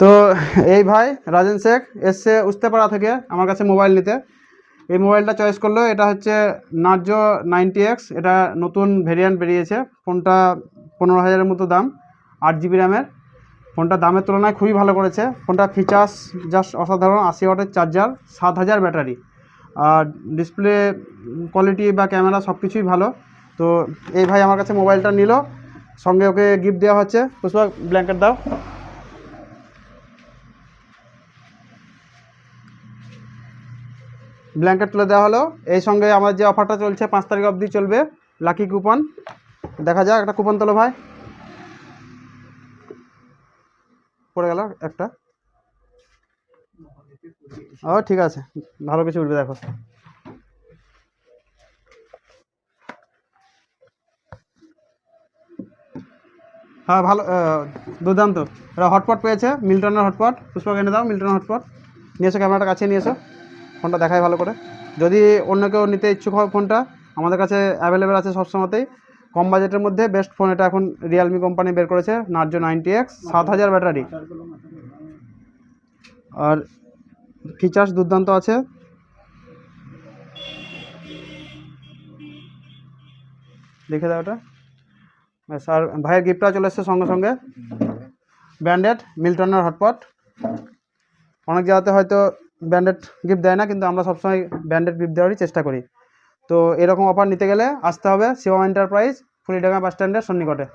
তো এই ভাই রাজেন শেখ এসছে উস্তেপাড়া থেকে আমার কাছে মোবাইল নিতে। এই মোবাইলটা চয়েস করলো, এটা হচ্ছে নার্জো 90X। এটা নতুন ভেরিয়েন্ট বেরিয়েছে। ফোনটা 15,000-এর মতো দাম, 8 GB র্যামের। ফোনটা দামের তুলনায় খুবই ভালো করেছে। ফোনটা ফিচার্স জাস্ট অসাধারণ। 80 ওয়াটের চার্জার, 7000 ব্যাটারি, আর ডিসপ্লে কোয়ালিটি বা ক্যামেরা সব কিছুই ভালো। তো এই ভাই আমার কাছে মোবাইলটা নিল, সঙ্গে ওকে গিফট দেওয়া হচ্ছে। পুষ্পা ব্ল্যাঙ্কেট দাও। ব্ল্যাঙ্কেট তুলে দেওয়া হলো। এই সঙ্গে আমার যে অফারটা চলছে 5 তারিখ অবধি চলবে, লাকি কুপন। দেখা যাক, একটা কুপন তোলো ভাই। পড়ে গেল একটা। ও ঠিক আছে, ভালো কিছু উঠবে দেখো। হ্যাঁ ভালো, দুর্দান্ত। এটা হটপট পেয়েছে, মিল্টনের হটপট। পুষ্পা এনে দাও মিল্টনের হটপট। নিয়ে এসো, ক্যামেরাটা কাছে নিয়ে এসো, ফোনটা দেখায় ভালো করে। যদি অন্য কেউ নিতে ইচ্ছুক হয়, ফোনটা আমাদের কাছে অ্যাভেলেবেল আছে সবসময়তেই। কম বাজেটের মধ্যে বেস্ট ফোন এটা এখন রিয়েলমি কোম্পানি বের করেছে, নার্জো 90X, 7000 ব্যাটারি, আর ফিচার্স দুর্দান্ত আছে। দেখে দাও ওটা। আর ভাইয়ের গিফটটা চলে এসছে সঙ্গে সঙ্গে, ব্র্যান্ডেড মিল্টনের হটপট। অনেক জায়গাতে হয়তো ব্র্যান্ডেড গিফট দেয় না, কিন্তু আমরা সবসময় ব্র্যান্ডেড গিফট দেওয়ারই চেষ্টা করি। তো এরকম অফার নিতে গেলে আসতে হবে শিবম এন্টারপ্রাইজ, ফুলিডাঙ্গা বাস স্ট্যান্ডের সন্নিকটে।